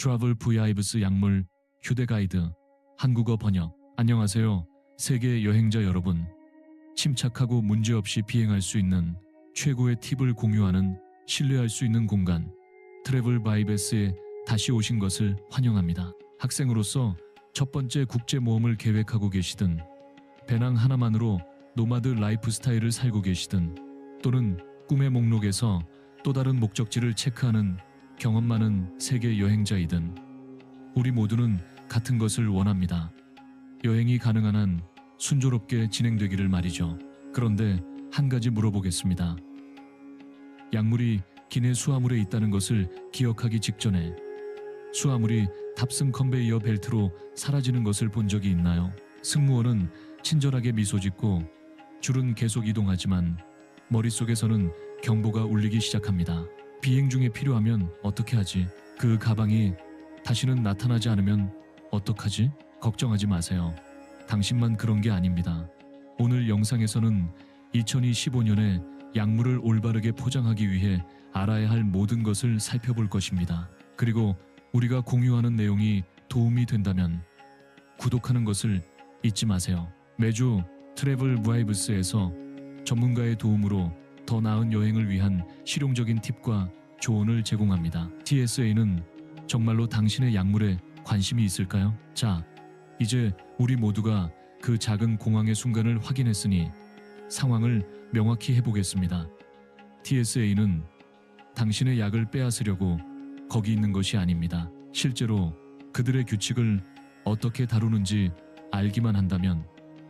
트러블 VIVS 약물 휴대 가이드 한국어 번역. 안녕하세요. 세계 여행자 여러분. 침착하고 문제없이 비행할 수 있는 최고의 팁을 공유하는 신뢰할 수 있는 공간 트래블 바이브스에 다시 오신 것을 환영합니다. 학생으로서 첫 번째 국제 모험을 계획하고 계시든 배낭 하나만으로 노마드 라이프 스타일을 살고 계시든 또는 꿈의 목록에서 또 다른 목적지를 체크하는 경험 많은 세계 여행자이든 우리 모두는 같은 것을 원합니다. 여행이 가능한 한 순조롭게 진행되기를 말이죠. 그런데 한 가지 물어보겠습니다. 약물이 기내 수화물에 있다는 것을 기억하기 직전에 수화물이 탑승 컨베이어 벨트로 사라지는 것을 본 적이 있나요? 승무원은 친절하게 미소 짓고 줄은 계속 이동하지만 머릿속에서는 경보가 울리기 시작합니다. 비행 중에 필요하면 어떻게 하지? 그 가방이 다시는 나타나지 않으면 어떡하지? 걱정하지 마세요. 당신만 그런 게 아닙니다. 오늘 영상에서는 2025년에 약물을 올바르게 포장하기 위해 알아야 할 모든 것을 살펴볼 것입니다. 그리고 우리가 공유하는 내용이 도움이 된다면 구독하는 것을 잊지 마세요. 매주 트래블 바이브스에서 전문가의 도움으로 더 나은 여행을 위한 실용적인 팁과 조언을 제공합니다. TSA는 정말로 당신의 약물에 관심이 있을까요? 자, 이제 우리 모두가 그 작은 공황의 순간을 확인했으니 상황을 명확히 해보겠습니다. TSA는 당신의 약을 빼앗으려고 거기 있는 것이 아닙니다. 실제로 그들의 규칙을 어떻게 다루는지 알기만 한다면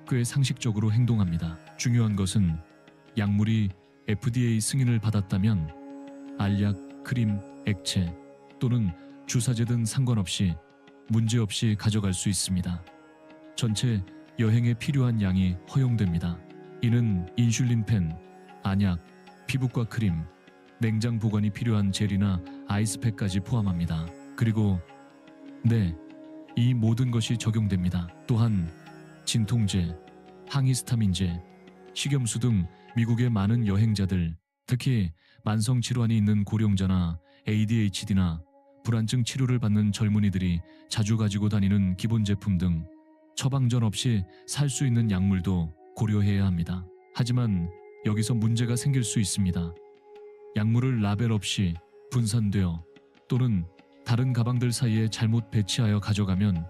꽤 상식적으로 행동합니다. 중요한 것은 약물이 FDA 승인을 받았다면 알약, 크림, 액체 또는 주사제든 상관없이 문제없이 가져갈 수 있습니다. 전체 여행에 필요한 양이 허용됩니다. 이는 인슐린펜, 안약, 피부과 크림, 냉장 보관이 필요한 젤이나 아이스팩까지 포함합니다. 그리고 이 모든 것이 적용됩니다. 또한 진통제, 항히스타민제, 식염수 등 미국의 많은 여행자들, 특히 만성 질환이 있는 고령자나 ADHD나 불안증 치료를 받는 젊은이들이 자주 가지고 다니는 기본 제품 등 처방전 없이 살 수 있는 약물도 고려해야 합니다. 하지만 여기서 문제가 생길 수 있습니다. 약물을 라벨 없이 분산되어 또는 다른 가방들 사이에 잘못 배치하여 가져가면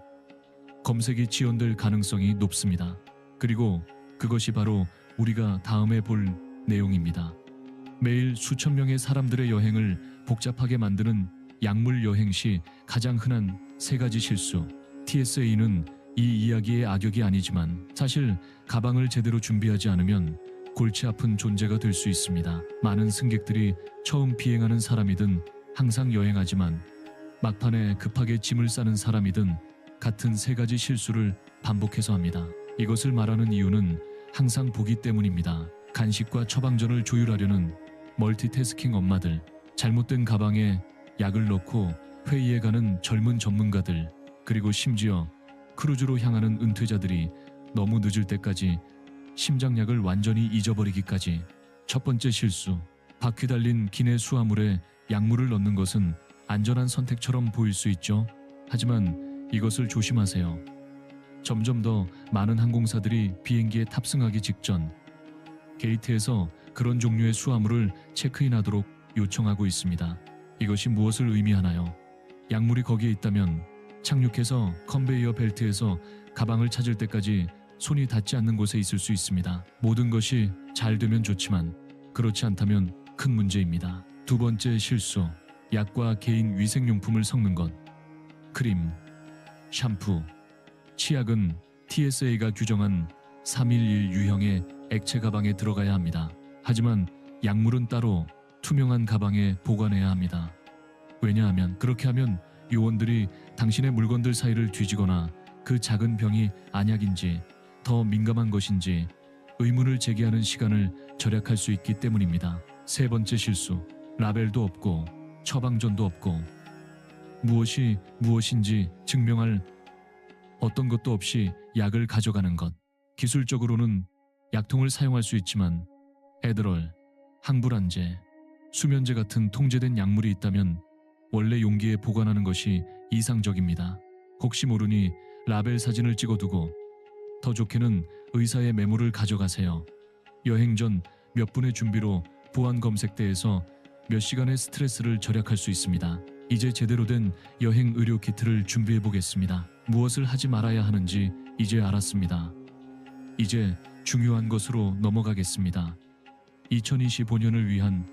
검색이 지연될 가능성이 높습니다. 그리고 그것이 바로 우리가 다음에 볼 내용입니다. 매일 수천 명의 사람들의 여행을 복잡하게 만드는 약물 여행 시 가장 흔한 세 가지 실수. TSA는 이 이야기의 악역이 아니지만 사실 가방을 제대로 준비하지 않으면 골치 아픈 존재가 될 수 있습니다. 많은 승객들이 처음 비행하는 사람이든 항상 여행하지만 막판에 급하게 짐을 싸는 사람이든 같은 세 가지 실수를 반복해서 합니다. 이것을 말하는 이유는 항상 보기 때문입니다. 간식과 처방전을 조율하려는 멀티태스킹 엄마들, 잘못된 가방에 약을 넣고 회의에 가는 젊은 전문가들, 그리고 심지어 크루즈로 향하는 은퇴자들이 너무 늦을 때까지 심장약을 완전히 잊어버리기까지. 첫 번째 실수. 바퀴 달린 기내 수화물에 약물을 넣는 것은 안전한 선택처럼 보일 수 있죠. 하지만 이것을 조심하세요. 점점 더 많은 항공사들이 비행기에 탑승하기 직전 게이트에서 그런 종류의 수화물을 체크인하도록 요청하고 있습니다. 이것이 무엇을 의미하나요? 약물이 거기에 있다면 착륙해서 컨베이어 벨트에서 가방을 찾을 때까지 손이 닿지 않는 곳에 있을 수 있습니다. 모든 것이 잘 되면 좋지만 그렇지 않다면 큰 문제입니다. 두 번째 실수. 약과 개인 위생용품을 섞는 것. 크림, 샴푸, 치약은 TSA가 규정한 311 유형의 액체 가방에 들어가야 합니다. 하지만 약물은 따로 투명한 가방에 보관해야 합니다. 왜냐하면 그렇게 하면 요원들이 당신의 물건들 사이를 뒤지거나 그 작은 병이 안약인지 더 민감한 것인지 의문을 제기하는 시간을 절약할 수 있기 때문입니다. 세 번째 실수. 라벨도 없고 처방전도 없고 무엇이 무엇인지 증명할 어떤 것도 없이 약을 가져가는 것. 기술적으로는 약통을 사용할 수 있지만 에드럴, 항불안제, 수면제 같은 통제된 약물이 있다면 원래 용기에 보관하는 것이 이상적입니다. 혹시 모르니 라벨 사진을 찍어두고 더 좋게는 의사의 메모를 가져가세요. 여행 전 몇 분의 준비로 보안 검색대에서 몇 시간의 스트레스를 절약할 수 있습니다. 이제 제대로 된 여행 의료 키트를 준비해 보겠습니다. 무엇을 하지 말아야 하는지 이제 알았습니다. 이제 중요한 것으로 넘어가겠습니다. 2025년을 위한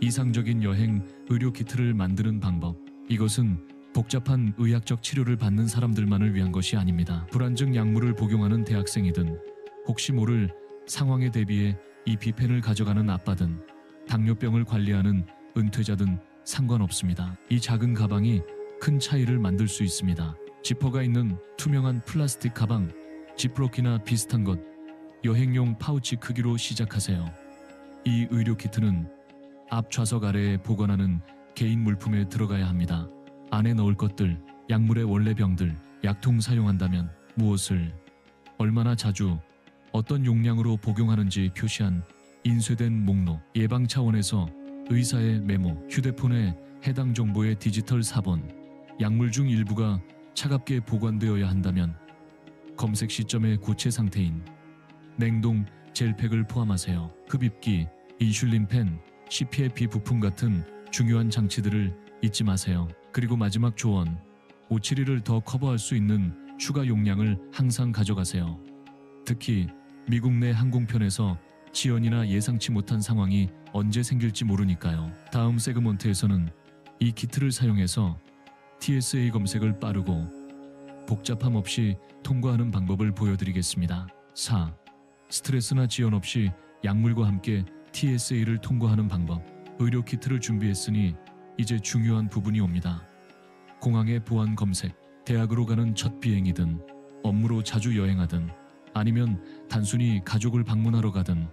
이상적인 여행 의료 키트를 만드는 방법. 이것은 복잡한 의학적 치료를 받는 사람들만을 위한 것이 아닙니다. 불안증 약물을 복용하는 대학생이든 혹시 모를 상황에 대비해 이피펜을 가져가는 아빠든 당뇨병을 관리하는 은퇴자든 상관없습니다. 이 작은 가방이 큰 차이를 만들 수 있습니다. 지퍼가 있는 투명한 플라스틱 가방, 지프록이나 비슷한 것, 여행용 파우치 크기로 시작하세요. 이 의료 키트는 앞 좌석 아래에 보관하는 개인 물품에 들어가야 합니다. 안에 넣을 것들, 약물의 원래 병들, 약통 사용한다면 무엇을, 얼마나 자주, 어떤 용량으로 복용하는지 표시한 인쇄된 목록, 예방 차원에서 의사의 메모, 휴대폰에 해당 정보의 디지털 사본, 약물 중 일부가 차갑게 보관되어야 한다면 검색 시점의 고체 상태인 냉동 젤팩을 포함하세요. 흡입기, 인슐린 펜, CPAP 부품 같은 중요한 장치들을 잊지 마세요. 그리고 마지막 조언, 571을 더 커버할 수 있는 추가 용량을 항상 가져가세요. 특히 미국 내 항공편에서 지연이나 예상치 못한 상황이 언제 생길지 모르니까요. 다음 세그먼트에서는 이 키트를 사용해서 TSA 검색을 빠르고 복잡함 없이 통과하는 방법을 보여드리겠습니다. 4. 스트레스나 지연 없이 약물과 함께 TSA를 통과하는 방법. 의료 키트를 준비했으니 이제 중요한 부분이 옵니다. 공항의 보안 검색, 대학으로 가는 첫 비행이든 업무로 자주 여행하든 아니면 단순히 가족을 방문하러 가든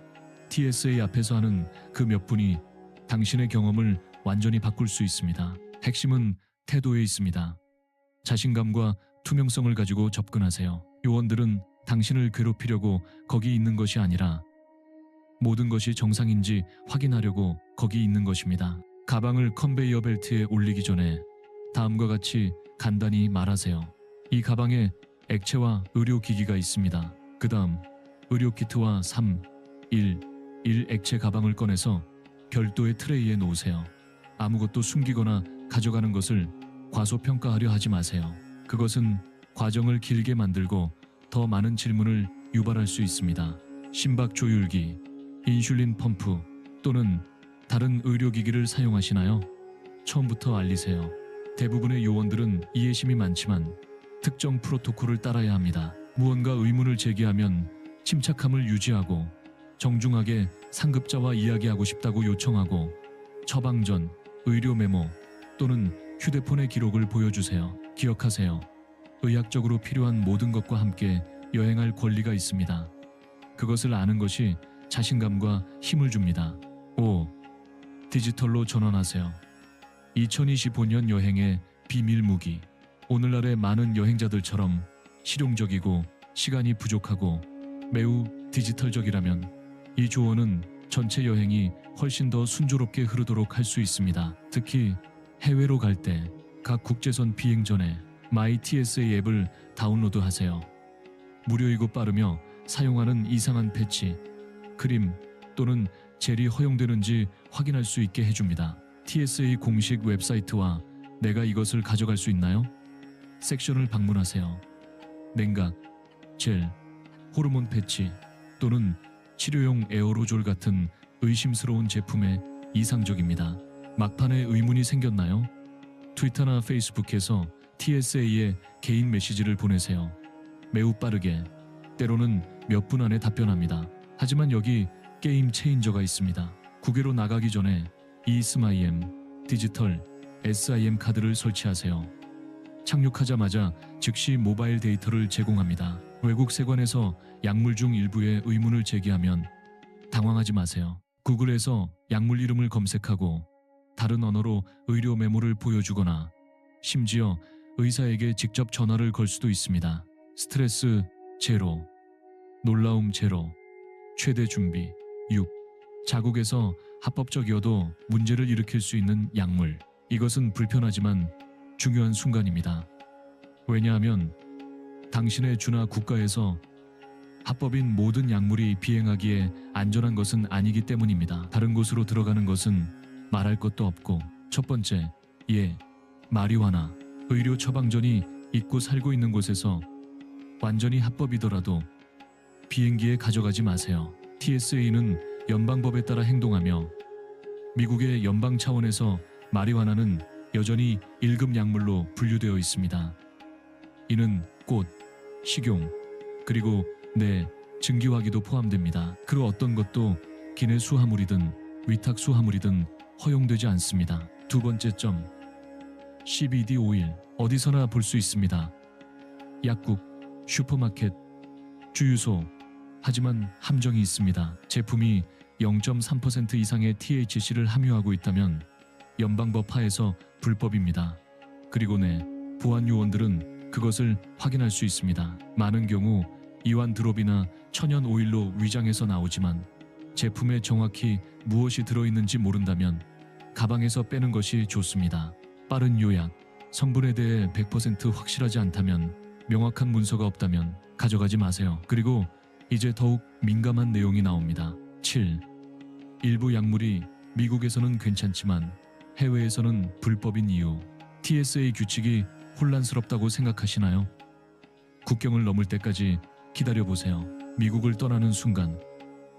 TSA 앞에서 하는 그 몇 분이 당신의 경험을 완전히 바꿀 수 있습니다. 핵심은 태도에 있습니다. 자신감과 투명성을 가지고 접근하세요. 요원들은 당신을 괴롭히려고 거기 있는 것이 아니라 모든 것이 정상인지 확인하려고 거기 있는 것입니다. 가방을 컨베이어 벨트에 올리기 전에 다음과 같이 간단히 말하세요. 이 가방에 액체와 의료기기가 있습니다. 그 다음 의료 키트와 3, 1 액체 가방을 꺼내서 별도의 트레이에 놓으세요. 아무것도 숨기거나 가져가는 것을 과소평가하려 하지 마세요. 그것은 과정을 길게 만들고 더 많은 질문을 유발할 수 있습니다. 심박 조율기, 인슐린 펌프 또는 다른 의료기기를 사용하시나요? 처음부터 알리세요. 대부분의 요원들은 이해심이 많지만 특정 프로토콜을 따라야 합니다. 무언가 의문을 제기하면 침착함을 유지하고 정중하게 상급자와 이야기하고 싶다고 요청하고 처방 전 의료 메모 또는 휴대폰의 기록을 보여주세요. 기억하세요. 의학적으로 필요한 모든 것과 함께 여행할 권리가 있습니다. 그것을 아는 것이 자신감과 힘을 줍니다. 5. 디지털로 전환하세요. 2025년 여행의 비밀 무기. 오늘날의 많은 여행자들처럼 실용적이고 시간이 부족하고 매우 디지털적이라면 이 조언은 전체 여행이 훨씬 더 순조롭게 흐르도록 할 수 있습니다. 특히 해외로 갈 때 각 국제선 비행 전에 마이 TSA 앱을 다운로드 하세요. 무료이고 빠르며 사용하는 이상한 패치, 크림 또는 젤이 허용되는지 확인할 수 있게 해줍니다. TSA 공식 웹사이트와 내가 이것을 가져갈 수 있나요? 섹션을 방문하세요. 냉각, 젤, 호르몬 패치 또는 치료용 에어로졸 같은 의심스러운 제품에 이상적입니다. 막판에 의문이 생겼나요? 트위터나 페이스북에서 TSA에 개인 메시지를 보내세요. 매우 빠르게, 때로는 몇 분 안에 답변합니다. 하지만 여기 게임 체인저가 있습니다. 국외로 나가기 전에 eSMIM, 디지털 SIM 카드를 설치하세요. 착륙하자마자 즉시 모바일 데이터를 제공합니다. 외국 세관에서 약물 중 일부의 의문을 제기하면 당황하지 마세요. 구글에서 약물 이름을 검색하고 다른 언어로 의료 메모를 보여주거나 심지어 의사에게 직접 전화를 걸 수도 있습니다. 스트레스 제로, 놀라움 제로, 최대 준비 6. 자국에서 합법적이어도 문제를 일으킬 수 있는 약물. 이것은 불편하지만 중요한 순간입니다. 왜냐하면 당신의 주나 국가에서 합법인 모든 약물이 비행하기에 안전한 것은 아니기 때문입니다. 다른 곳으로 들어가는 것은 말할 것도 없고, 첫 번째, 마리화나 의료 처방전이 있고 살고 있는 곳에서 완전히 합법이더라도 비행기에 가져가지 마세요. TSA는 연방법에 따라 행동하며 미국의 연방 차원에서 마리화나는 여전히 1급 약물로 분류되어 있습니다. 이는 꽃, 식용, 그리고 증기화기도 포함됩니다. 그 어떤 것도 기내 수화물이든 위탁 수화물이든 허용되지 않습니다. 두 번째 점, CBD 오일 어디서나 볼 수 있습니다. 약국, 슈퍼마켓, 주유소. 하지만 함정이 있습니다. 제품이 0.3% 이상의 THC를 함유하고 있다면 연방법 하에서 불법입니다. 그리고 보안 요원들은 그것을 확인할 수 있습니다. 많은 경우 이완 드롭이나 천연 오일로 위장해서 나오지만 제품에 정확히 무엇이 들어있는지 모른다면 가방에서 빼는 것이 좋습니다. 빠른 요약, 성분에 대해 100% 확실하지 않다면, 명확한 문서가 없다면 가져가지 마세요. 그리고 이제 더욱 민감한 내용이 나옵니다. 7. 일부 약물이 미국에서는 괜찮지만 해외에서는 불법인 이유. TSA 규칙이 혼란스럽다고 생각하시나요? 국경을 넘을 때까지 기다려보세요. 미국을 떠나는 순간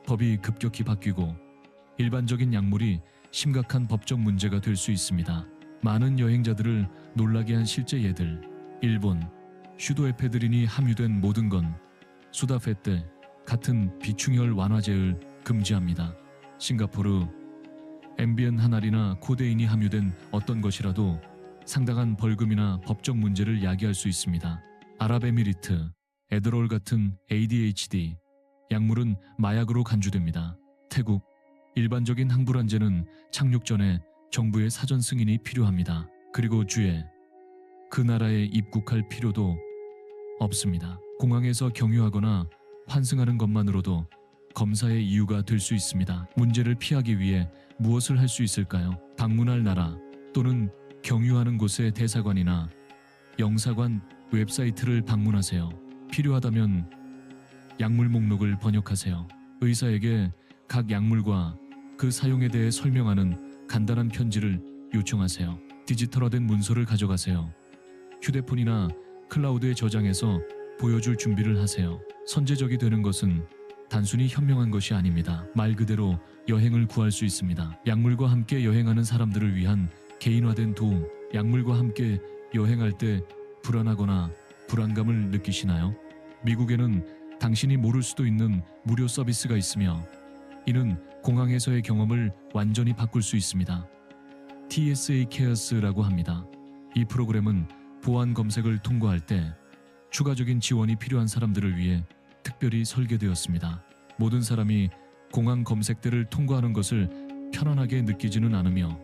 법이 급격히 바뀌고 일반적인 약물이 심각한 법적 문제가 될 수 있습니다. 많은 여행자들을 놀라게 한 실제 예들. 일본, 슈도에페드린이 함유된 모든 건 수다페테 같은 비충혈 완화제를 금지합니다. 싱가포르, 앰비언 하날이나 코데인이 함유된 어떤 것이라도 상당한 벌금이나 법적 문제를 야기할 수 있습니다. 아랍에미리트, 에드롤 같은 ADHD 약물은 마약으로 간주됩니다. 태국, 일반적인 항불안제는 착륙 전에 정부의 사전 승인이 필요합니다. 그리고 그 나라에 입국할 필요도 없습니다. 공항에서 경유하거나 환승하는 것만으로도 검사의 이유가 될 수 있습니다. 문제를 피하기 위해 무엇을 할 수 있을까요? 방문할 나라 또는 경유하는 곳의 대사관이나 영사관 웹사이트를 방문하세요. 필요하다면 약물 목록을 번역하세요. 의사에게 각 약물과 그 사용에 대해 설명하는 간단한 편지를 요청하세요. 디지털화된 문서를 가져가세요. 휴대폰이나 클라우드에 저장해서 보여줄 준비를 하세요. 선제적이 되는 것은 단순히 현명한 것이 아닙니다. 말 그대로 여행을 구할 수 있습니다. 약물과 함께 여행하는 사람들을 위한 개인화된 도움. 약물과 함께 여행할 때 불안하거나 불안감을 느끼시나요? 미국에는 당신이 모를 수도 있는 무료 서비스가 있으며 이는 공항에서의 경험을 완전히 바꿀 수 있습니다. TSA 케어스라고 합니다. 이 프로그램은 보안 검색을 통과할 때 추가적인 지원이 필요한 사람들을 위해 특별히 설계되었습니다. 모든 사람이 공항 검색대를 통과하는 것을 편안하게 느끼지는 않으며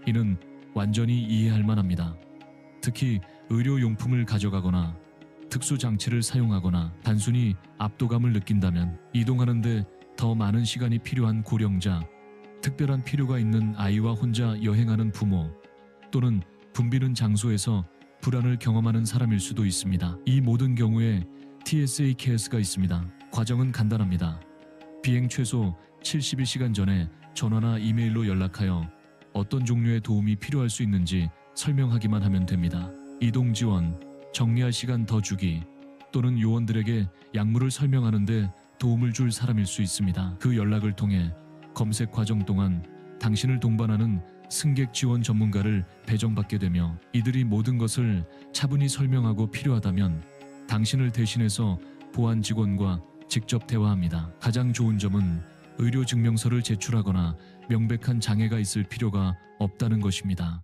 이는 완전히 이해할 만합니다. 특히 의료용품을 가져가거나 특수 장치를 사용하거나 단순히 압도감을 느낀다면 이동하는데 더 많은 시간이 필요한 고령자, 특별한 필요가 있는 아이와 혼자 여행하는 부모 또는 붐비는 장소에서 불안을 경험하는 사람일 수도 있습니다. 이 모든 경우에 TSA 케어스가 있습니다. 과정은 간단합니다. 비행 최소 72시간 전에 전화나 이메일로 연락하여 어떤 종류의 도움이 필요할 수 있는지 설명하기만 하면 됩니다. 이동 지원, 정리할 시간 더 주기 또는 요원들에게 약물을 설명하는데 도움을 줄 사람일 수 있습니다. 그 연락을 통해 검색 과정 동안 당신을 동반하는 승객 지원 전문가를 배정받게 되며 이들이 모든 것을 차분히 설명하고 필요하다면 당신을 대신해서 보안 직원과 직접 대화합니다. 가장 좋은 점은 의료 증명서를 제출하거나 명백한 장애가 있을 필요가 없다는 것입니다.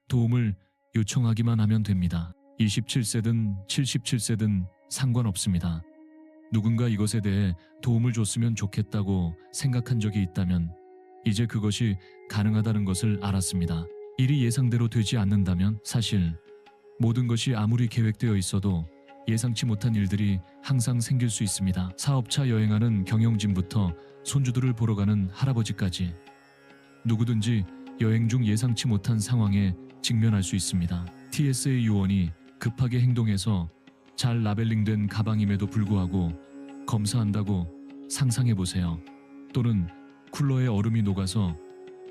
도움을 요청하기만 하면 됩니다. 27세든 77세든 상관없습니다. 누군가 이것에 대해 도움을 줬으면 좋겠다고 생각한 적이 있다면 이제 그것이 가능하다는 것을 알았습니다. 일이 예상대로 되지 않는다면 사실 모든 것이 아무리 계획되어 있어도 예상치 못한 일들이 항상 생길 수 있습니다. 사업차 여행하는 경영진부터 손주들을 보러 가는 할아버지까지 누구든지 여행 중 예상치 못한 상황에 직면할 수 있습니다. TSA 요원이 급하게 행동해서 잘 라벨링된 가방임에도 불구하고 검사한다고 상상해 보세요. 또는 쿨러에 얼음이 녹아서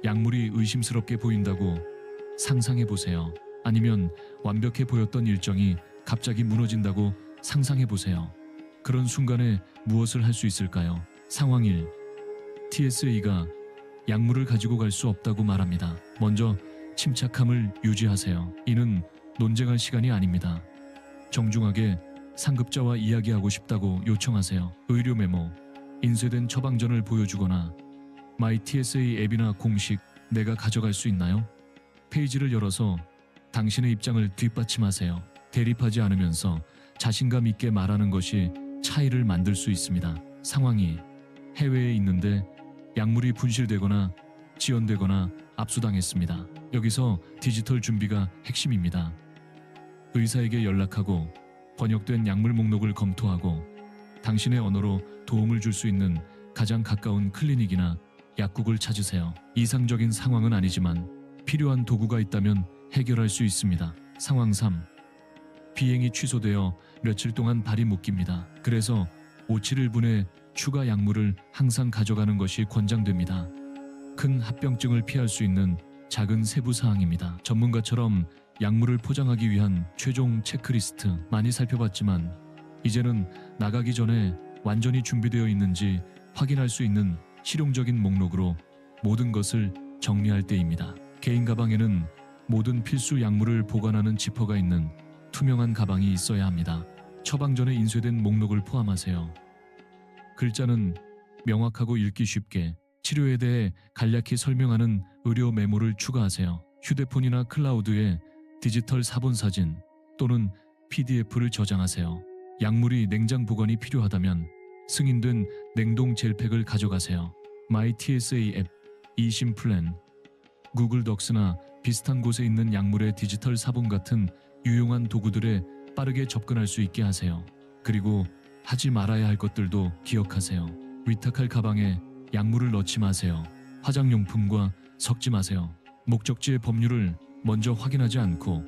약물이 의심스럽게 보인다고 상상해 보세요. 아니면 완벽해 보였던 일정이 갑자기 무너진다고 상상해 보세요. 그런 순간에 무엇을 할 수 있을까요? 상황 1. TSA가 약물을 가지고 갈 수 없다고 말합니다. 먼저 침착함을 유지하세요. 이는 논쟁할 시간이 아닙니다. 정중하게 상급자와 이야기하고 싶다고 요청하세요. 의료 메모, 인쇄된 처방전을 보여주거나 My TSA 앱이나 공식 내가 가져갈 수 있나요? 페이지를 열어서 당신의 입장을 뒷받침하세요. 대립하지 않으면서 자신감 있게 말하는 것이 차이를 만들 수 있습니다. 상황 2. 해외에 있는데 약물이 분실되거나 지연되거나 압수당했습니다. 여기서 디지털 준비가 핵심입니다. 의사에게 연락하고 번역된 약물 목록을 검토하고 당신의 언어로 도움을 줄 수 있는 가장 가까운 클리닉이나 약국을 찾으세요. 이상적인 상황은 아니지만 필요한 도구가 있다면 해결할 수 있습니다. 상황 3. 비행이 취소되어 며칠 동안 발이 묶입니다. 그래서 5-7일분의 추가 약물을 항상 가져가는 것이 권장됩니다. 큰 합병증을 피할 수 있는 작은 세부 사항입니다. 전문가처럼 약물을 포장하기 위한 최종 체크리스트 많이 살펴봤지만 이제는 나가기 전에 완전히 준비되어 있는지 확인할 수 있는 실용적인 목록으로 모든 것을 정리할 때입니다. 개인 가방에는 모든 필수 약물을 보관하는 지퍼가 있는 투명한 가방이 있어야 합니다. 처방전에 인쇄된 목록을 포함하세요. 글자는 명확하고 읽기 쉽게, 치료에 대해 간략히 설명하는 의료 메모를 추가하세요. 휴대폰이나 클라우드에 디지털 사본 사진 또는 PDF를 저장하세요. 약물이 냉장 보관이 필요하다면 승인된 냉동 젤팩을 가져가세요. My TSA 앱, 이심플랜, 구글 덕스나 비슷한 곳에 있는 약물의 디지털 사본 같은 유용한 도구들에 빠르게 접근할 수 있게 하세요. 그리고 하지 말아야 할 것들도 기억하세요. 위탁할 가방에 약물을 넣지 마세요. 화장용품과 섞지 마세요. 목적지의 법률을 먼저 확인하지 않고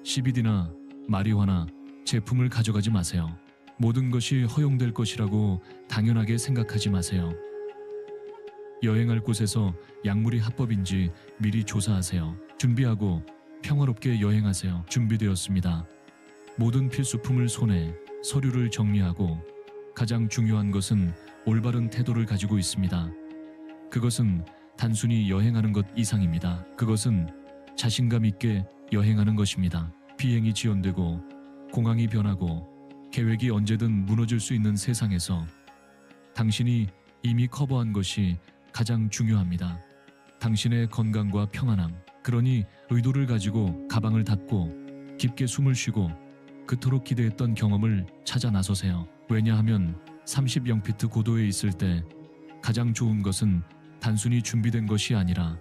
CBD나 마리화나 제품을 가져가지 마세요. 모든 것이 허용될 것이라고 당연하게 생각하지 마세요. 여행할 곳에서 약물이 합법인지 미리 조사하세요. 준비하고 평화롭게 여행하세요. 준비되었습니다. 모든 필수품을 손에, 서류를 정리하고 가장 중요한 것은 올바른 태도를 가지고 있습니다. 그것은 단순히 여행하는 것 이상입니다. 그것은 자신감 있게 여행하는 것입니다. 비행이 지연되고 공항이 변하고 계획이 언제든 무너질 수 있는 세상에서 당신이 이미 커버한 것이 가장 중요합니다. 당신의 건강과 평안함. 그러니 의도를 가지고 가방을 닫고 깊게 숨을 쉬고 그토록 기대했던 경험을 찾아 나서세요. 왜냐하면 30영피트 고도에 있을 때 가장 좋은 것은 단순히 준비된 것이 아니라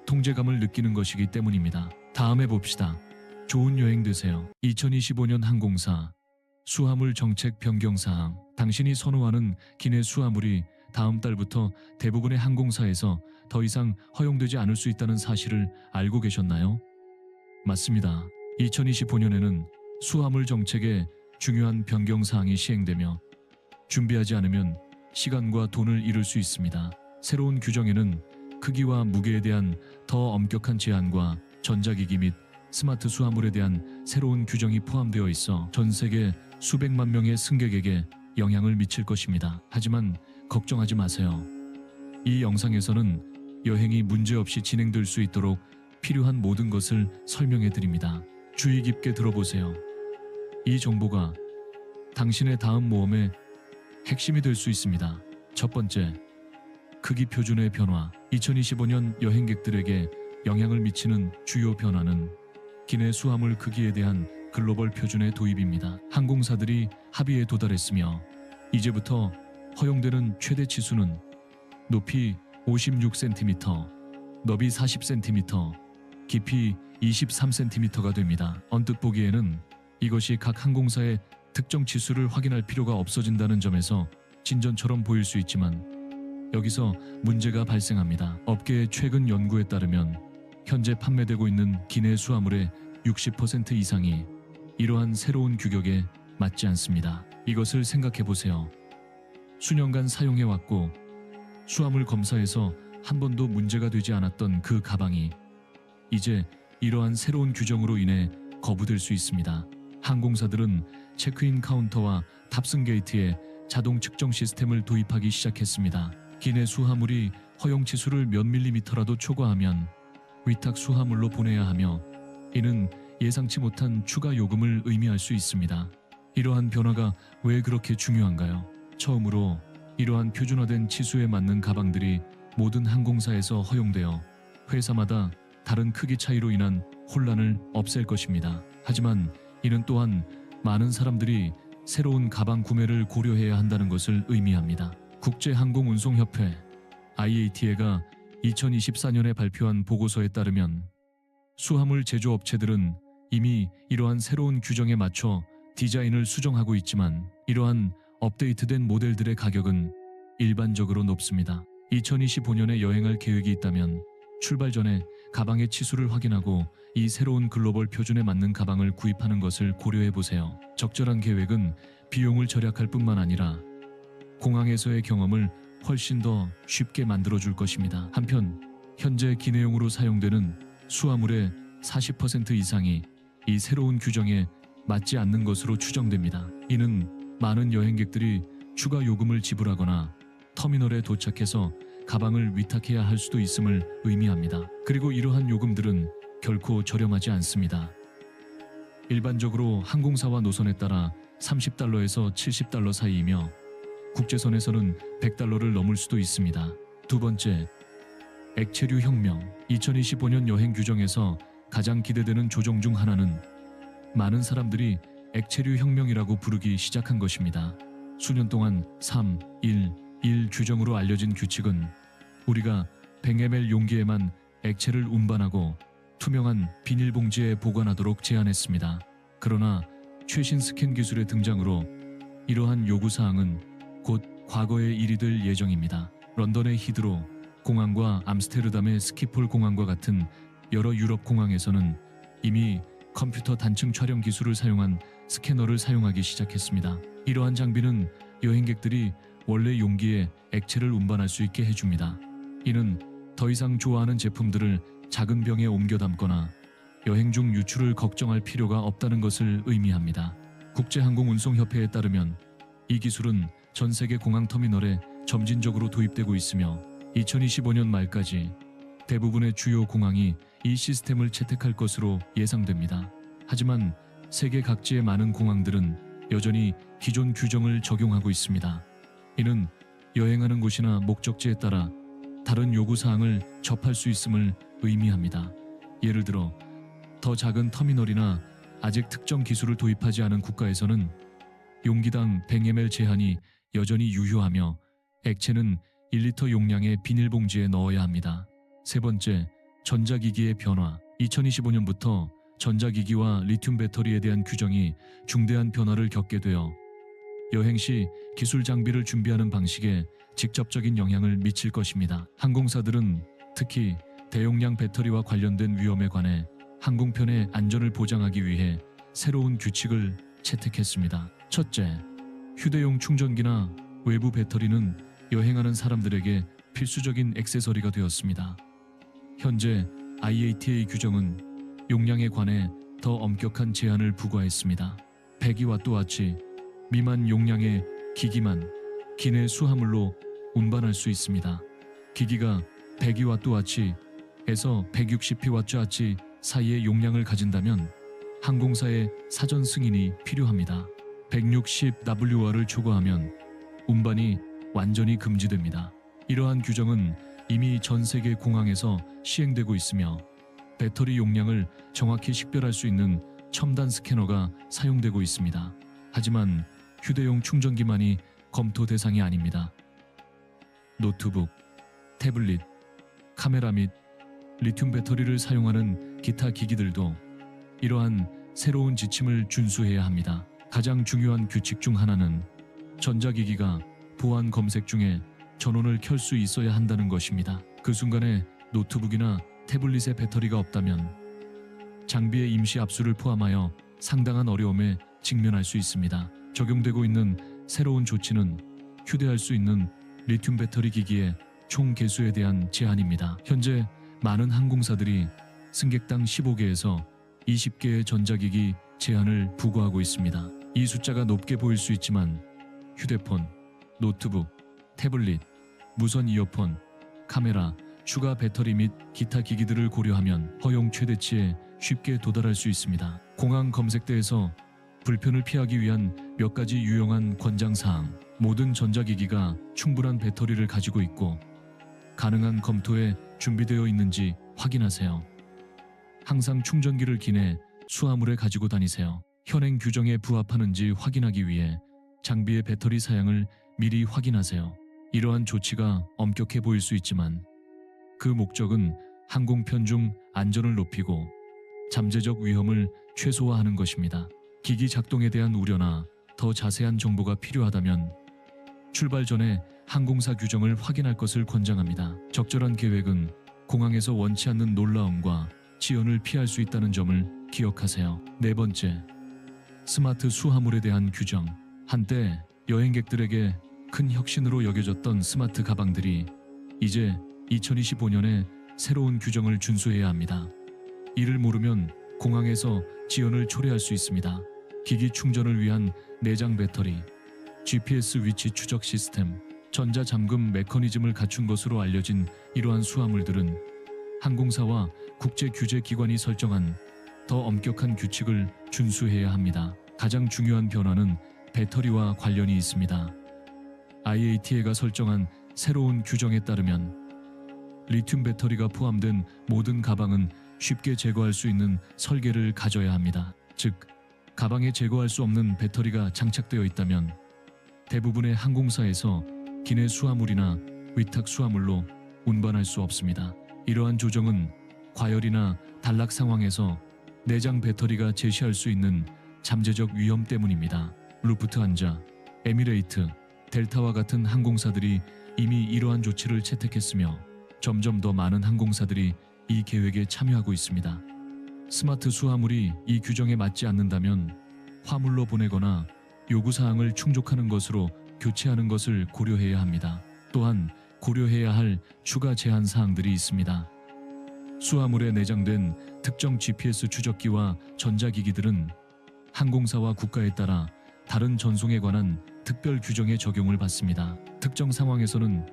통제감을 느끼는 것이기 때문입니다. 다음에 봅시다. 좋은 여행 되세요. 2025년 항공사 수화물 정책 변경 사항. 당신이 선호하는 기내 수화물이 다음 달부터 대부분의 항공사에서 더 이상 허용되지 않을 수 있다는 사실을 알고 계셨나요? 맞습니다. 2025년에는 수화물 정책에 중요한 변경 사항이 시행되며 준비하지 않으면 시간과 돈을 잃을 수 있습니다. 새로운 규정에는 크기와 무게에 대한 더 엄격한 제한과 전자기기 및 스마트 수화물에 대한 새로운 규정이 포함되어 있어 전 세계 수백만 명의 승객에게 영향을 미칠 것입니다. 하지만 걱정하지 마세요. 이 영상에서는 여행이 문제없이 진행될 수 있도록 필요한 모든 것을 설명해 드립니다. 주의 깊게 들어보세요. 이 정보가 당신의 다음 모험의 핵심이 될 수 있습니다. 첫 번째, 크기 표준의 변화. 2025년 여행객들에게 영향을 미치는 주요 변화는 기내 수화물 크기에 대한 글로벌 표준의 도입입니다. 항공사들이 합의에 도달했으며 이제부터 허용되는 최대 치수는 높이 56cm, 너비 40cm, 깊이 23cm가 됩니다. 언뜻 보기에는 이것이 각 항공사의 특정 치수를 확인할 필요가 없어진다는 점에서 진전처럼 보일 수 있지만 여기서 문제가 발생합니다. 업계의 최근 연구에 따르면 현재 판매되고 있는 기내 수화물의 60% 이상이 이러한 새로운 규격에 맞지 않습니다. 이것을 생각해 보세요. 수년간 사용해왔고 수화물 검사에서 한 번도 문제가 되지 않았던 그 가방이 이제 이러한 새로운 규정으로 인해 거부될 수 있습니다. 항공사들은 체크인 카운터와 탑승 게이트에 자동 측정 시스템을 도입하기 시작했습니다. 기내 수화물이 허용 치수를 몇 밀리미터라도 초과하면 위탁 수화물로 보내야 하며 이는 예상치 못한 추가 요금을 의미할 수 있습니다. 이러한 변화가 왜 그렇게 중요한가요? 처음으로 이러한 표준화된 치수에 맞는 가방들이 모든 항공사에서 허용되어 회사마다 다른 크기 차이로 인한 혼란을 없앨 것입니다. 하지만 이는 또한 많은 사람들이 새로운 가방 구매를 고려해야 한다는 것을 의미합니다. 국제항공운송협회 IATA가 2024년에 발표한 보고서에 따르면 수화물 제조업체들은 이미 이러한 새로운 규정에 맞춰 디자인을 수정하고 있지만 이러한 업데이트된 모델들의 가격은 일반적으로 높습니다. 2025년에 여행할 계획이 있다면 출발 전에 가방의 치수를 확인하고 이 새로운 글로벌 표준에 맞는 가방을 구입하는 것을 고려해 보세요. 적절한 계획은 비용을 절약할 뿐만 아니라 공항에서의 경험을 훨씬 더 쉽게 만들어줄 것입니다. 한편 현재 기내용으로 사용되는 수화물의 40% 이상이 이 새로운 규정에 맞지 않는 것으로 추정됩니다. 이는 많은 여행객들이 추가 요금을 지불하거나 터미널에 도착해서 가방을 위탁해야 할 수도 있음을 의미합니다. 그리고 이러한 요금들은 결코 저렴하지 않습니다. 일반적으로 항공사와 노선에 따라 $30에서 $70 사이이며 국제선에서는 $100를 넘을 수도 있습니다. 두 번째, 액체류 혁명. 2025년 여행 규정에서 가장 기대되는 조정 중 하나는 많은 사람들이 액체류 혁명이라고 부르기 시작한 것입니다. 수년 동안 3-1-1 규정으로 알려진 규칙은 우리가 100ml 용기에만 액체를 운반하고 투명한 비닐봉지에 보관하도록 제한했습니다. 그러나 최신 스캔 기술의 등장으로 이러한 요구사항은 곧 과거의 일이 될 예정입니다. 런던의 히드로 공항과 암스테르담의 스키폴 공항과 같은 여러 유럽 공항에서는 이미 컴퓨터 단층 촬영 기술을 사용한 스캐너를 사용하기 시작했습니다. 이러한 장비는 여행객들이 원래 용기에 액체를 운반할 수 있게 해줍니다. 이는 더 이상 좋아하는 제품들을 작은 병에 옮겨 담거나 여행 중 유출을 걱정할 필요가 없다는 것을 의미합니다. 국제항공운송협회에 따르면 이 기술은 전 세계 공항 터미널에 점진적으로 도입되고 있으며 2025년 말까지 대부분의 주요 공항이 이 시스템을 채택할 것으로 예상됩니다. 하지만 세계 각지의 많은 공항들은 여전히 기존 규정을 적용하고 있습니다. 이는 여행하는 곳이나 목적지에 따라 다른 요구사항을 접할 수 있음을 의미합니다. 예를 들어 더 작은 터미널이나 아직 특정 기술을 도입하지 않은 국가에서는 용기당 100ml 제한이 여전히 유효하며 액체는 1리터 용량의 비닐봉지에 넣어야 합니다. 세 번째, 전자기기의 변화. 2025년부터 전자기기와 리튬 배터리에 대한 규정이 중대한 변화를 겪게 되어 여행 시 기술 장비를 준비하는 방식에 직접적인 영향을 미칠 것입니다. 항공사들은 특히 대용량 배터리와 관련된 위험에 관해 항공편의 안전을 보장하기 위해 새로운 규칙을 채택했습니다. 첫째, 휴대용 충전기나 외부 배터리는 여행하는 사람들에게 필수적인 액세서리가 되었습니다. 현재 IATA 규정은 용량에 관해 더 엄격한 제한을 부과했습니다. 102W치 미만 용량의 기기만 기내 수화물로 운반할 수 있습니다. 기기가 102W치에서 160PW치 사이의 용량을 가진다면 항공사의 사전 승인이 필요합니다. 160W를 초과하면 운반이 완전히 금지됩니다. 이러한 규정은 이미 전 세계 공항에서 시행되고 있으며 배터리 용량을 정확히 식별할 수 있는 첨단 스캐너가 사용되고 있습니다. 하지만 휴대용 충전기만이 검토 대상이 아닙니다. 노트북, 태블릿, 카메라 및 리튬 배터리를 사용하는 기타 기기들도 이러한 새로운 지침을 준수해야 합니다. 가장 중요한 규칙 중 하나는 전자기기가 보안 검색 중에 전원을 켤 수 있어야 한다는 것입니다. 그 순간에 노트북이나 태블릿의 배터리가 없다면 장비의 임시 압수를 포함하여 상당한 어려움에 직면할 수 있습니다. 적용되고 있는 새로운 조치는 휴대할 수 있는 리튬 배터리 기기의 총 개수에 대한 제한입니다. 현재 많은 항공사들이 승객당 15개에서 20개의 전자기기 제한을 부과하고 있습니다. 이 숫자가 높게 보일 수 있지만 휴대폰, 노트북, 태블릿, 무선 이어폰, 카메라, 추가 배터리 및 기타 기기들을 고려하면 허용 최대치에 쉽게 도달할 수 있습니다. 공항 검색대에서 불편을 피하기 위한 몇 가지 유용한 권장사항. 모든 전자기기가 충분한 배터리를 가지고 있고 가능한 검토에 준비되어 있는지 확인하세요. 항상 충전기를 기내 수화물에 가지고 다니세요. 현행 규정에 부합하는지 확인하기 위해 장비의 배터리 사양을 미리 확인하세요. 이러한 조치가 엄격해 보일 수 있지만 그 목적은 항공편 중 안전을 높이고 잠재적 위험을 최소화하는 것입니다. 기기 작동에 대한 우려나 더 자세한 정보가 필요하다면 출발 전에 항공사 규정을 확인할 것을 권장합니다. 적절한 계획은 공항에서 원치 않는 놀라움과 지연을 피할 수 있다는 점을 기억하세요. 네 번째, 스마트 수화물에 대한 규정. 한때 여행객들에게 큰 혁신으로 여겨졌던 스마트 가방들이 이제 2025년에 새로운 규정을 준수해야 합니다. 이를 모르면 공항에서 지연을 초래할 수 있습니다. 기기 충전을 위한 내장 배터리, GPS 위치 추적 시스템, 전자 잠금 메커니즘을 갖춘 것으로 알려진 이러한 수화물들은 항공사와 국제 규제 기관이 설정한 더 엄격한 규칙을 준수해야 합니다. 가장 중요한 변화는 배터리와 관련이 있습니다. IATA가 설정한 새로운 규정에 따르면 리튬 배터리가 포함된 모든 가방은 쉽게 제거할 수 있는 설계를 가져야 합니다. 즉, 가방에 제거할 수 없는 배터리가 장착되어 있다면 대부분의 항공사에서 기내 수화물이나 위탁 수화물로 운반할 수 없습니다. 이러한 조정은 과열이나 단락 상황에서 내장 배터리가 제시할 수 있는 잠재적 위험 때문입니다. 루프트한자, 에미레이트, 델타와 같은 항공사들이 이미 이러한 조치를 채택했으며 점점 더 많은 항공사들이 이 계획에 참여하고 있습니다. 스마트 수화물이 이 규정에 맞지 않는다면 화물로 보내거나 요구사항을 충족하는 것으로 교체하는 것을 고려해야 합니다. 또한 고려해야 할 추가 제한 사항들이 있습니다. 수화물에 내장된 특정 GPS 추적기와 전자기기들은 항공사와 국가에 따라 다른 전송에 관한 특별 규정에 적용을 받습니다. 특정 상황에서는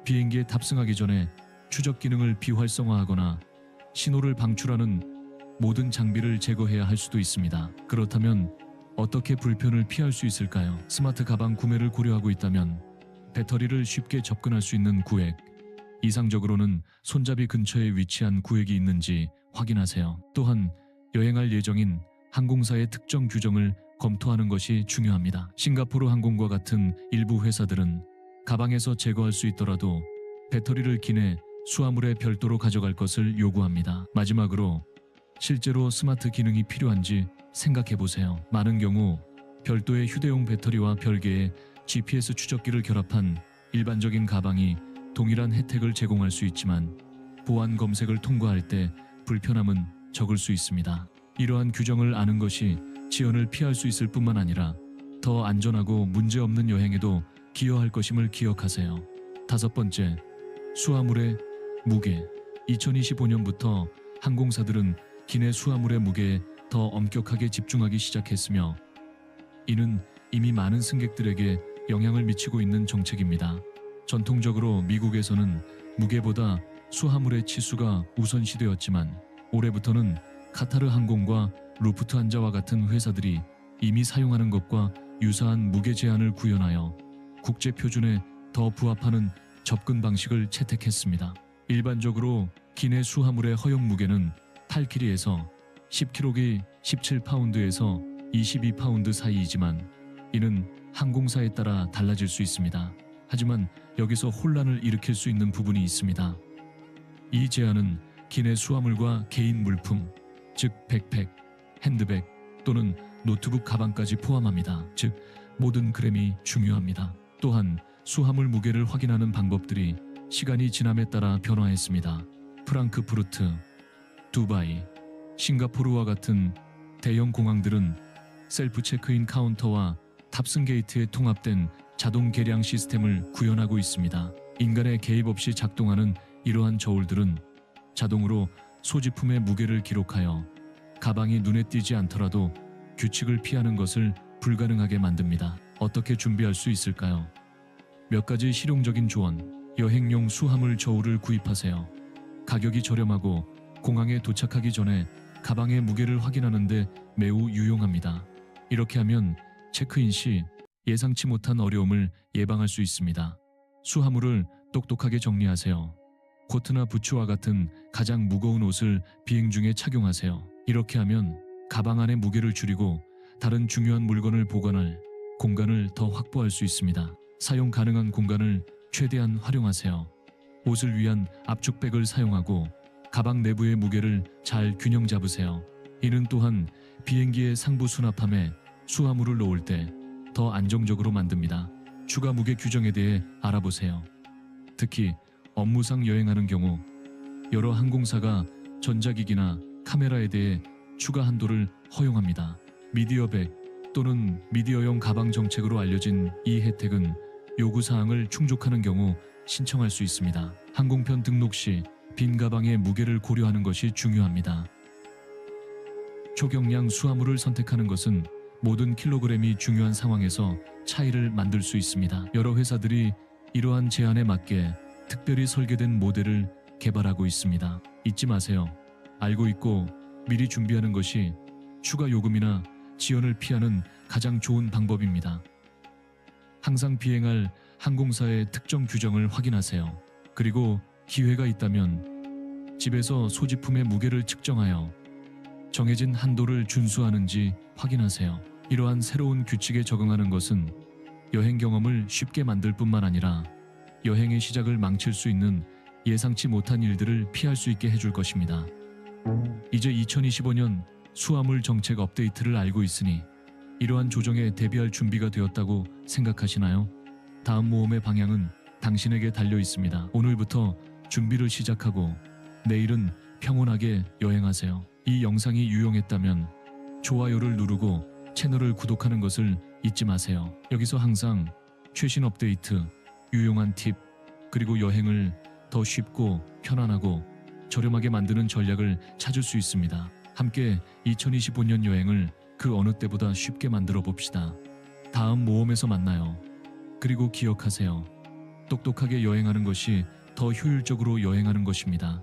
비행기에 탑승하기 전에 추적 기능을 비활성화하거나 신호를 방출하는 모든 장비를 제거해야 할 수도 있습니다. 그렇다면 어떻게 불편을 피할 수 있을까요? 스마트 가방 구매를 고려하고 있다면 배터리를 쉽게 접근할 수 있는 구획, 이상적으로는 손잡이 근처에 위치한 구획이 있는지 확인하세요. 또한 여행할 예정인 항공사의 특정 규정을 검토하는 것이 중요합니다. 싱가포르 항공과 같은 일부 회사들은 가방에서 제거할 수 있더라도 배터리를 기내 수화물에 별도로 가져갈 것을 요구합니다. 마지막으로 실제로 스마트 기능이 필요한지 생각해 보세요. 많은 경우 별도의 휴대용 배터리와 별개의 GPS 추적기를 결합한 일반적인 가방이 동일한 혜택을 제공할 수 있지만 보안 검색을 통과할 때 불편함은 적을 수 있습니다. 이러한 규정을 아는 것이 지연을 피할 수 있을 뿐만 아니라 더 안전하고 문제없는 여행에도 기여할 것임을 기억하세요. 다섯 번째, 수화물의 무게. 2025년부터 항공사들은 기내 수화물의 무게에 더 엄격하게 집중하기 시작했으며 이는 이미 많은 승객들에게 영향을 미치고 있는 정책입니다. 전통적으로 미국에서는 무게보다 수화물의 치수가 우선시되었지만 올해부터는 카타르 항공과 루프트한자와 같은 회사들이 이미 사용하는 것과 유사한 무게 제한을 구현하여 국제 표준에 더 부합하는 접근 방식을 채택했습니다. 일반적으로 기내 수화물의 허용 무게는 8kg에서 10kg, 17파운드에서 22파운드 사이이지만 이는 항공사에 따라 달라질 수 있습니다. 하지만 여기서 혼란을 일으킬 수 있는 부분이 있습니다. 이 제한은 기내 수화물과 개인 물품, 즉 백팩, 핸드백 또는 노트북 가방까지 포함합니다. 즉 모든 그램이 중요합니다. 또한 수화물 무게를 확인하는 방법들이 시간이 지남에 따라 변화했습니다. 프랑크푸르트, 두바이, 싱가포르와 같은 대형 공항들은 셀프 체크인 카운터와 탑승 게이트에 통합된 자동 계량 시스템을 구현하고 있습니다. 인간의 개입 없이 작동하는 이러한 저울들은 자동으로 소지품의 무게를 기록하여 가방이 눈에 띄지 않더라도 규칙을 피하는 것을 불가능하게 만듭니다. 어떻게 준비할 수 있을까요? 몇 가지 실용적인 조언. 여행용 수화물 저울을 구입하세요. 가격이 저렴하고 공항에 도착하기 전에 가방의 무게를 확인하는 데 매우 유용합니다. 이렇게 하면 체크인 시 예상치 못한 어려움을 예방할 수 있습니다. 수화물을 똑똑하게 정리하세요. 코트나 부츠와 같은 가장 무거운 옷을 비행 중에 착용하세요. 이렇게 하면 가방 안의 무게를 줄이고 다른 중요한 물건을 보관할 공간을 더 확보할 수 있습니다. 사용 가능한 공간을 최대한 활용하세요. 옷을 위한 압축백을 사용하고 가방 내부의 무게를 잘 균형 잡으세요. 이는 또한 비행기의 상부 수납함에 수화물을 놓을 때 더 안정적으로 만듭니다. 추가 무게 규정에 대해 알아보세요. 특히 업무상 여행하는 경우 여러 항공사가 전자기기나 카메라에 대해 추가 한도를 허용합니다. 미디어백 또는 미디어용 가방 정책으로 알려진 이 혜택은 요구사항을 충족하는 경우 신청할 수 있습니다. 항공편 등록 시 빈 가방의 무게를 고려하는 것이 중요합니다. 초경량 수화물을 선택하는 것은 모든 킬로그램이 중요한 상황에서 차이를 만들 수 있습니다. 여러 회사들이 이러한 제한에 맞게 특별히 설계된 모델을 개발하고 있습니다. 잊지 마세요. 알고 있고 미리 준비하는 것이 추가 요금이나 지연을 피하는 가장 좋은 방법입니다. 항상 비행할 항공사의 특정 규정을 확인하세요. 그리고 기회가 있다면 집에서 소지품의 무게를 측정하여 정해진 한도를 준수하는지 확인하세요. 이러한 새로운 규칙에 적응하는 것은 여행 경험을 쉽게 만들 뿐만 아니라 여행의 시작을 망칠 수 있는 예상치 못한 일들을 피할 수 있게 해줄 것입니다. 이제 2025년 수화물 정책 업데이트를 알고 있으니 이러한 조정에 대비할 준비가 되었다고 생각하시나요? 다음 모험의 방향은 당신에게 달려 있습니다. 오늘부터 준비를 시작하고 내일은 평온하게 여행하세요. 이 영상이 유용했다면 좋아요를 누르고 채널을 구독하는 것을 잊지 마세요. 여기서 항상 최신 업데이트, 유용한 팁, 그리고 여행을 더 쉽고 편안하고 저렴하게 만드는 전략을 찾을 수 있습니다. 함께 2025년 여행을 그 어느 때보다 쉽게 만들어 봅시다. 다음 모험에서 만나요. 그리고 기억하세요. 똑똑하게 여행하는 것이 더 효율적으로 여행하는 것입니다.